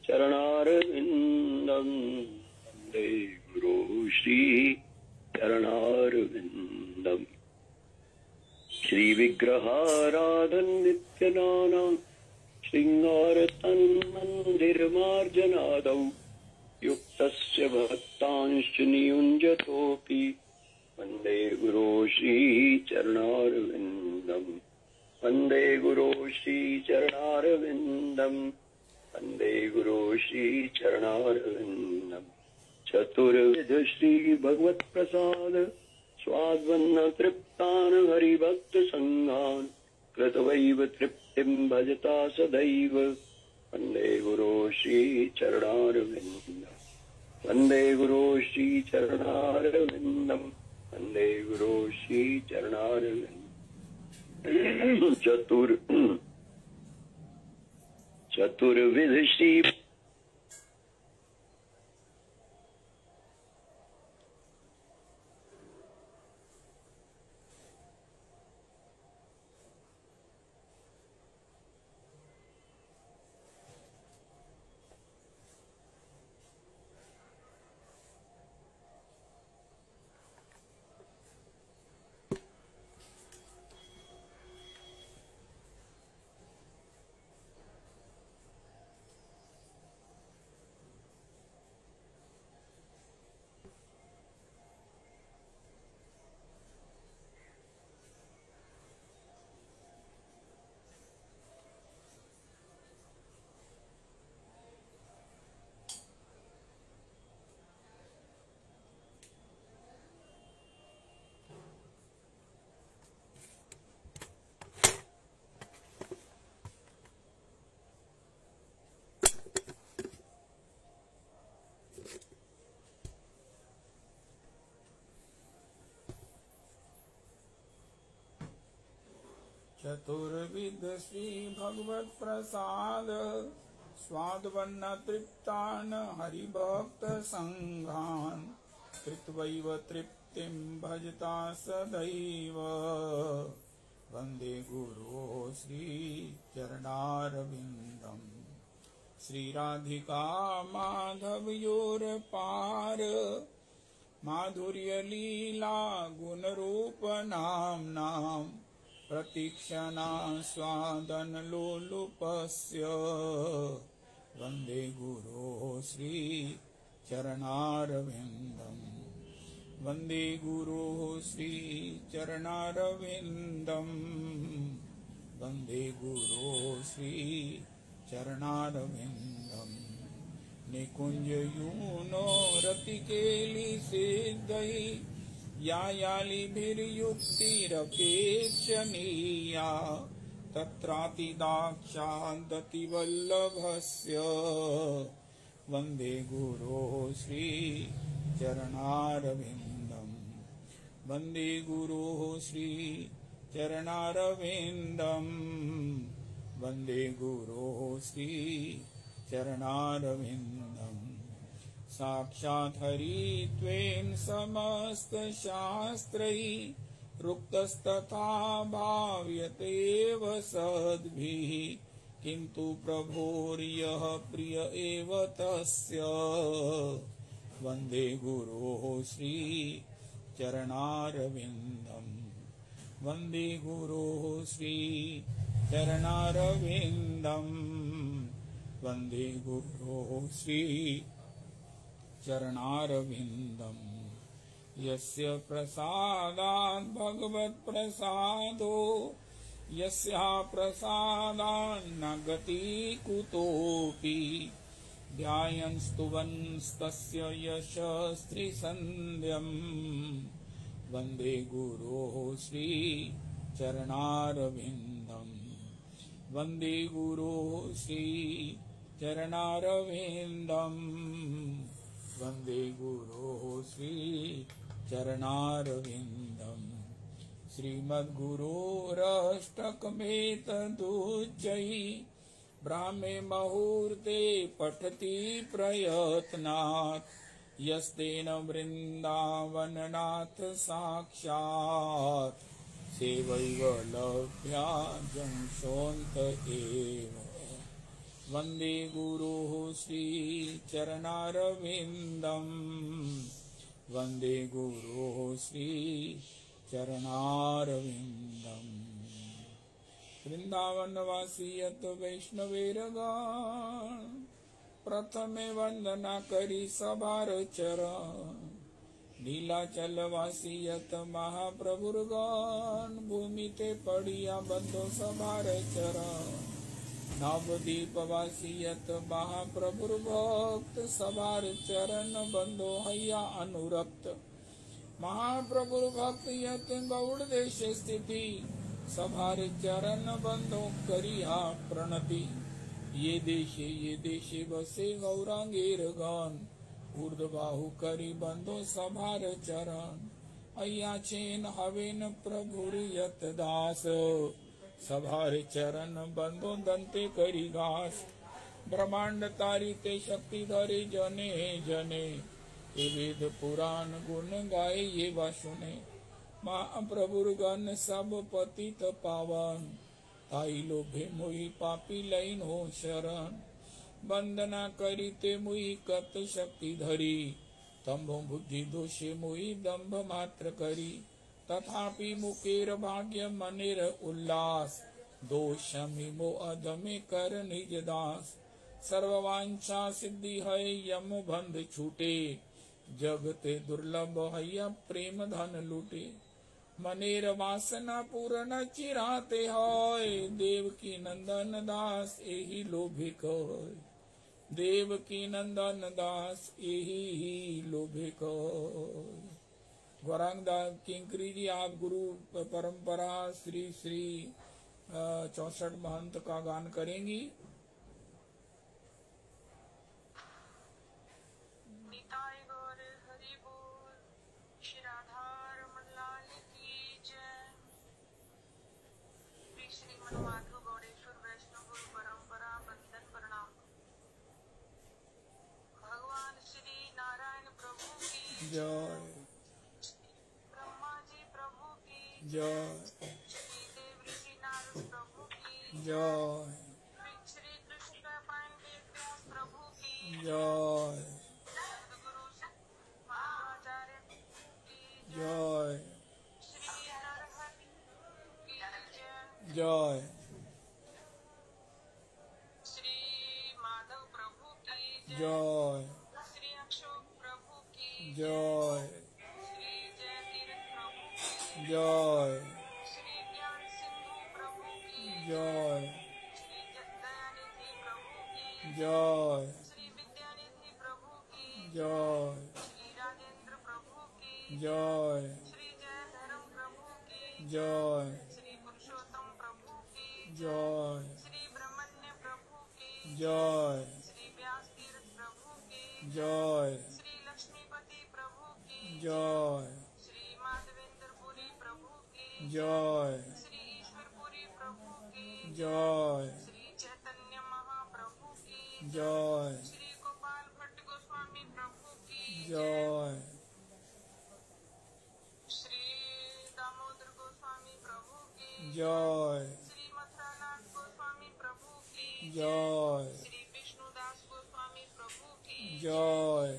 चरणारविन्दम् वन्दे गुरो श्री चरणारविन्दम् श्रीविग्रहाराधन नित्यनाना श्रृङ्गारतन्मन्दिरमार्जनादौ युक्तस्य भक्तांश्च नियुञ्जतोऽपि वन्दे गुरो श्रीचरणारविन्दम् वन्दे गुरो श्रीचरणारविन्दम् वन्दे गुरो श्रीचरणारविन्दम् चतुर्विध श्रीभगवत्प्रसाद स्वाद्वन्न तृप्तान् हरिभक्तसङ्घान् कृतवैव तृप्तिम् भजता सदैव वन्दे गुरो श्रीचरणारविन्दम् वन्दे गुरो श्रीचरणारविन्दम् वन्दे गुरो श्रीचरणारविन्दम् चतुर्विध श्री चतुर्विध श्री भगवत प्रसाद स्वादवन्न तृप्तान् हरिभक्त संघान् कृत्वैव तृप्तिं भजता सदैव वन्दे गुरो श्री चरणारविन्दम् श्री राधिका माधवयोरपार माधुर्य लीला गुणरूप नाम्नाम् प्रतीक्षणा स्वादनलोलुपस्य वन्दे गुरो श्री चरणारविन्दम् वन्दे गुरो श्री चरणारविन्दम् वन्दे गुरो श्री चरणारविन्दम् निकुञ्जयूनो रतिकेली सिद्धै यायालिभिर्युक्तिरपेक्षणीया तत्रातिदाक्षादतिवल्लभस्य वन्दे गुरो श्री चरणारविन्दम् वन्दे गुरो श्री चरणारविन्दम् वन्दे गुरो श्री चरणारविन्दम् साक्षात् हरित्वेन समस्तशास्त्रैः रुक्तस्तथा भाव्यतेव सद्भिः किन्तु प्रभोर्यः प्रिय एव तस्य वन्दे गुरोः श्री चरणारविन्दम् वन्दे गुरोः श्री चरणारविन्दम् वन्दे गुरोः श्री चरणारविन्दम् यस्य प्रसादात् भगवत्प्रसादो यस्या प्रसादान्न गति कुतोऽपि ध्यायन् स्तुवन्स्तस्य यशस्त्रिसन्ध्यम् वन्दे गुरोः श्री चरणारविन्दम् वन्दे गुरोः श्री चरणारविन्दम् वन्दे गुरोः श्री चरणारविन्दम् श्रीमद्गुरोरष्टकमेतदुच्चैः ब्राह्मे मुहूर्ते पठति प्रयत्नात् यस्तेन वृन्दावननाथ साक्षात् सेवैव लभ्या जंसोऽन्त एव। वन्दे गुरुः श्रीचरणारविन्दम् वन्दे गुरुः श्रीचरणारविन्दम्। वृंदावनवासी यत वैष्णवेरगण प्रथमे वंदना करी सभार चरण। नीलाचलवासी यत महाप्रभुर्गण भूमि ते पड़िया बंधो सभार चरण। नवदीपवासी यत महाप्रभुर्भक्त सभार चरण बंधो हैया अनुरक्त। महाप्रभुर्भक्त यत गौड़ देश स्थिति सभार चरण बंधो करिया प्रणति। ये देशे बसे गौरांगेर गण ऊर्ध्वबाहु करी बंधो सभार चरण। अय्या चेन हवेन प्रभुर यत दास सभार चरण बंधो दंते करी घास। ब्रह्मांड तारी ते शक्ति धरे जने जने ये वेद पुराण गुण गाए ये वा सुने। महाप्रभुर गण सब पतित पावन ताई लोभे मुहि पापी लईन हो शरण। वंदना करी ते मुहि कत शक्ति धरी तंभो बुद्धि दोषे मुहि दंभ मात्र करी। तथापि मुकेर भाग्य मनेर उल्लास दोषमि मो अधमे कर निज दास। सर्ववांछा सिद्धि है यम बंध छूटे जगते दुर्लभ हैया प्रेम धन लूटे। मनेर वासना पूर्ण चिराते होय देवकी नंदन दास एही लोभिक होय। देवकी नंदन दास एही लोभिक होय। गौरांग किंकरी जी आप गुरु परंपरा श्री श्री 64 महंत का गान करेंगी। माधव गौड़ेश्वर वैष्णव गुरु परंपरा बंदन प्रणाम। भगवान श्री नारायण प्रभु की जय। ब्रह्मा जी प्रभु की जय। श्री देव ऋषि नारद प्रभु की जय। श्री कृष्ण पांडे व्यास प्रभु की जय। सद्गुरु माधवाचार्य की जय। श्री नरहरि की जय। जय। श्री माधव प्रभु की जय। श्री अशोक प्रभु की जय। श्री जय तीर्थ प्रभु की जय। श्री ज्ञान सिंधु प्रभु की जय। श्री दयानिधि प्रभु की जय। श्री विद्यानिधि प्रभु की जय। श्री राजेंद्र प्रभु की जय। श्री जय धर्म प्रभु की जय। श्री पुरुषोत्तम प्रभु की जय। श्री ब्रह्मण्य प्रभु की जय। श्री व्यास तीर्थ प्रभु की जय। श्री लक्ष्मीपति प्रभु की जय। श्री माधवेंद्रपुरी प्रभु की जय। श्री ईश्वरपुरी प्रभु की जय। श्री चैतन्य महाप्रभु की जय। श्री गोपाल भट्ट गोस्वामी प्रभु की जय। श्री दामोदर गोस्वामी प्रभु की जय। श्री मथुरानाथ गोस्वामी प्रभु की जय। श्री विष्णुदास गोस्वामी प्रभु की जय।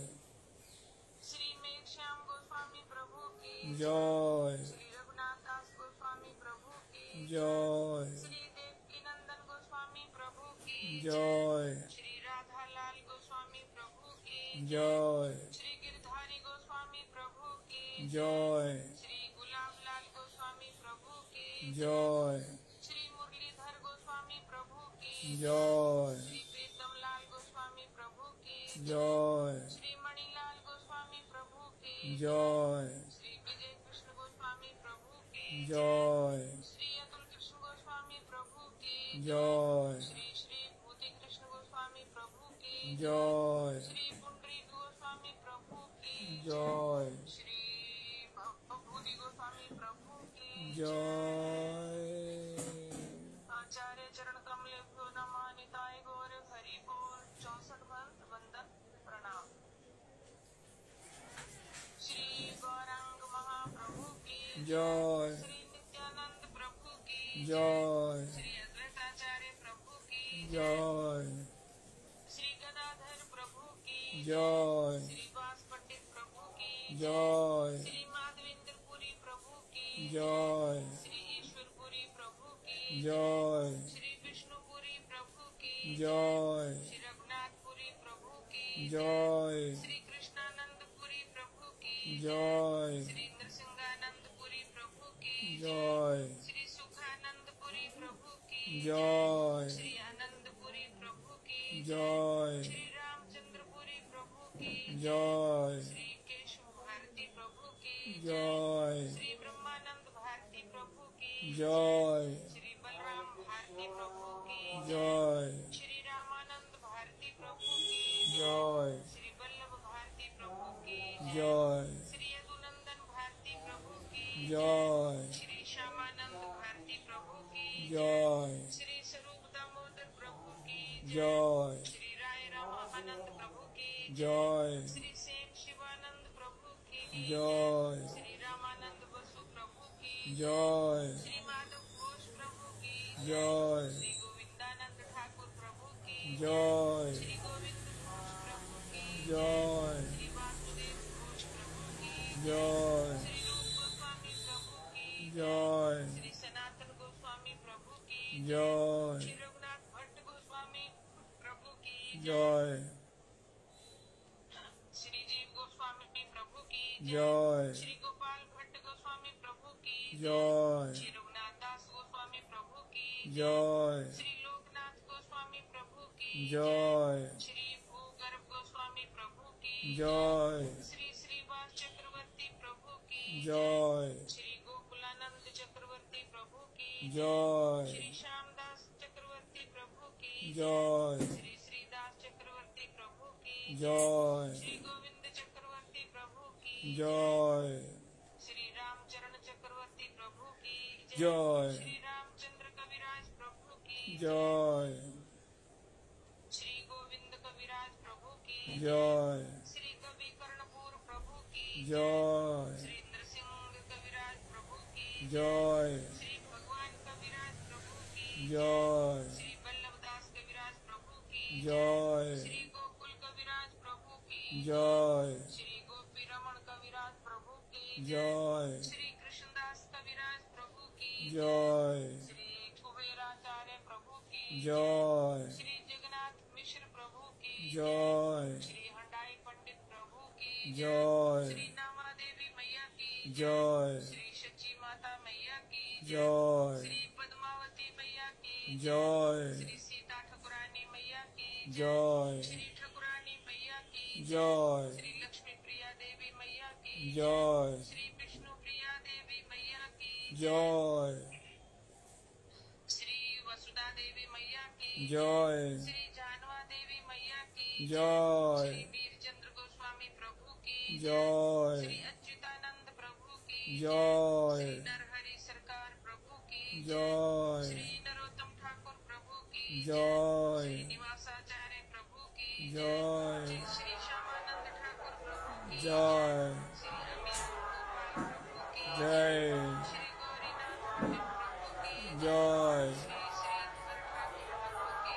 श्री मेघश्याम गोस्वामी प्रभु की जय। श्री रघुनाथ दास गोस्वामी प्रभु की जय। श्री देवकीनंदन गोस्वामी प्रभु की जय। श्री राधालाल गोस्वामी प्रभु की जय। श्री गिरधारी गोस्वामी प्रभु की जय। श्री गुलाबलाल गोस्वामी प्रभु की जय। श्री मुरलीधर गोस्वामी प्रभु की जय। श्री प्रीतमलाल गोस्वामी प्रभु की जय। श्री मणिलाल गोस्वामी प्रभु की जय। श्री विजय कृष्ण गोस्वामी प्रभु की जय। श्री अतुल कृष्ण गोस्वामी प्रभु की जय। श्री श्री भूति कृष्ण गोस्वामी प्रभु की जय। श्री पुंडरी गोस्वामी प्रभु की जय। श्री भूति गोस्वामी प्रभु की जय। आचार्य चरण कमलेभ्यो नमः। निताय गौर हरि बोल। 64 वंदन प्रणाम। श्री गौरांग महाप्रभु की जय। श्री नित्यानंद प्रभु की जय। श्री अद्वैताचार्य प्रभु की जय। श्री गदाधर प्रभु की जय। श्री वास पंडित प्रभु की जय। श्री माधवेंद्रपुरी प्रभु की जय। श्री ईश्वरपुरी प्रभु की जय। श्री विष्णुपुरी प्रभु की जय। श्री रघुनाथपुरी प्रभु की जय। श्री कृष्णानंदपुरी प्रभु की जय। श्री नरसिंहानंदपुरी प्रभु की जय। श्री सुखानंदपुरी प्रभु की जय। श्री आनंदपुरी प्रभु की जय। श्री रामचंद्रपुरी प्रभु की जय। श्री केशव भारती प्रभु की जय। श्री ब्रह्मानंद भारती प्रभु की जय। श्री बलराम भारती प्रभु की जय। श्री रामानंद भारती प्रभु की जय। श्री वल्लभ भारती प्रभु की जय। श्री यदुनंदन भारती प्रभु की जय। श्री श्यामानंद भारती प्रभु की जय। श्री स्वरूप दामोदर प्रभु की जय। श्री राय रामानंद प्रभु की जय। श्री सेन शिवानंद प्रभु की जय। श्री रामानंद बसु प्रभु की जय। श्री माधव घोष प्रभु की जय। श्री गोविंदानंद ठाकुर प्रभु की जय। श्री गोविंद घोष प्रभु की जय। श्री वासुदेव घोष प्रभु की जय। श्री रूप गोस्वामी प्रभु की जय। श्री सनातन गोस्वामी प्रभु की जय। श्री रघुनाथ भट्ट गोस्वामी प्रभु की जय। श्री जीव गोस्वामी प्रभु की जय। श्री गोपाल भट्ट गोस्वामी प्रभु की जय। श्री रघुनाथ दास गोस्वामी प्रभु की जय। श्री लोकनाथ गोस्वामी प्रभु की जय। श्री भूगर्भ गोस्वामी प्रभु की जय। श्री श्रीवास चक्रवर्ती प्रभु की जय। श्री गोकुलानंद चक्रवर्ती प्रभु की जय। श्री श्यामदास चक्रवर्ती प्रभु की जय। श्री श्रीदास चक्रवर्ती प्रभु की जय। श्री गोविंद चक्रवर्ती प्रभु की जय। श्री रामचरण चक्रवर्ती प्रभु की जय। श्री रामचंद्र कविराज प्रभु की जय। श्री गोविंद कविराज प्रभु की जय। श्री कवि कर्णपुर प्रभु की जय। श्री नरसिंह कविराज प्रभु की जय। श्री भगवान कविराज प्रभु की जय। श्री वल्लभदास कविराज प्रभु की जय। श्री गोकुल कविराज प्रभु की जय। श्री गोपी रमण कविराज प्रभु की जय। श्री कृष्णदास कविराज प्रभु की जय। श्री कुबेराचार्य प्रभु की जय। श्री जगन्नाथ मिश्र प्रभु की जय। श्री हंडाई पंडित प्रभु की जय। श्री नामा देवी मैया की जय। श्री सची माता मैया की जय। श्री पद्मावती मैया की जय। श्री सीता ठकुरानी मैया की जय। श्री ठकुरानी मैया की जय। श्री लक्ष्मी प्रिया देवी मैया की जय। श्री विष्णु प्रिया देवी मैया की जय। श्री वसुधा देवी मैया की जय। श्री जानवा देवी मैया की जय। श्री वीरचंद्र गोस्वामी प्रभु की जय। श्री अच्युतानंद प्रभु की जय। श्री नरहरि सरकार प्रभु की जय। श्री नरोत्तम ठाकुर प्रभु की जय। श्री निवासाचार्य प्रभु की जय। श्री श्यामानंद ठाकुर प्रभु की जय। श्री अमीर गोपाल प्रभु की जय। श्री गौरीनाथ पंडित प्रभु की जय। श्री श्रीधर ठाकुर प्रभु की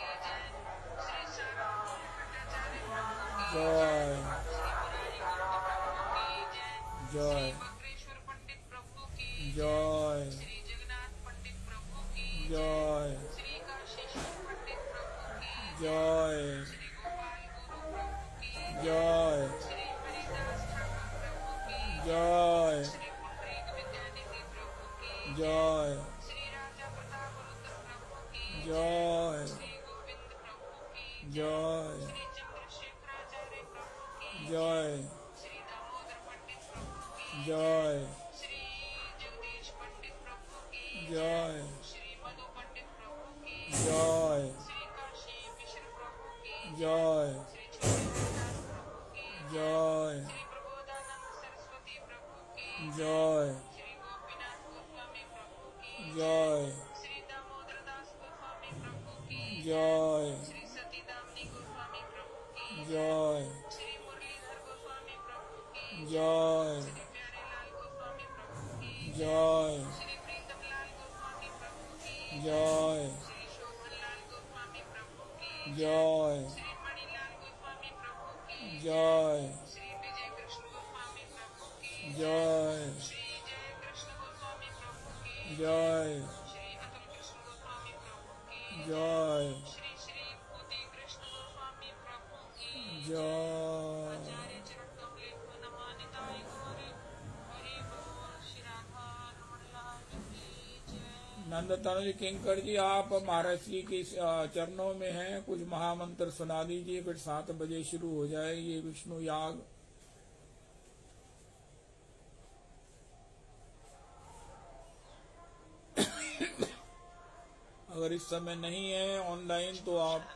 श्री सार्वभौम भट्टाचार्य प्रभु की जय। श्री मुरारी गुप्त प्रभु की जय। श्री बकरेश्वर पंडित प्रभु की जय। श्री जगन्नाथ पंडित प्रभु की जय। श्री काशीश्वर पंडित प्रभु की जय। श्री गोपाल गुरु प्रभु की जय। श्री हरिदास ठाकुर प्रभु की जय। श्री पुंडरीक विद्यानिधि प्रभु की जय। श्री राजा प्रताप रुद्र प्रभु की जय। श्री गोविंद प्रभु की जय। श्री चंद्रशेखराचार्य प्रभु की जय। श्री दामोदर पंडित प्रभु की जय। श्री जगदीश पंडित प्रभु की जय। श्री मधु पंडित प्रभु की जय। श्री काशी मिश्र प्रभु की जय। श्री छोटेदास प्रभु की जय। श्री प्रबोधानंद सरस्वती प्रभु की जय। श्री गोपीनाथ गोस्वामी प्रभु जय श्री दामोदर दास गोस्वामी प्रभु की जय श्री सती दामनी गोस्वामी प्रभु की जय श्री मुरलीधर गोस्वामी प्रभु की जय श्री प्यारेलाल गोस्वामी प्रभु की जय श्री प्रीतमलाल गोस्वामी प्रभु की जय श्री शोभनलाल गोस्वामी प्रभु की जय श्री मणिलाल गोस्वामी प्रभु की जय श्री विजय कृष्ण गोस्वामी प्रभु की जय श्री जय कृष्ण गोस्वामी प्रभु की जय श्री अतुल कृष्ण गोस्वामी प्रभु की जय श्री श्री पूती कृष्ण गोस्वामी प्रभु की जय आचार्य चरण कमले नमानिताय गौर हरि बोल श्री राधा रमण लाल की जय। नंद तनुज किंकर जी, आप महाराज श्री के चरणों में हैं, कुछ महामंत्र सुना दीजिए, फिर 7 बजे शुरू हो जाए ये विष्णु याग। अगर इस समय नहीं है ऑनलाइन तो आप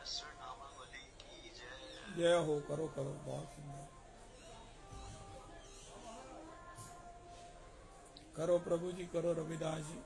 जय हो करो करो, बहुत सुंदर करो प्रभु जी, करो रविदास जी।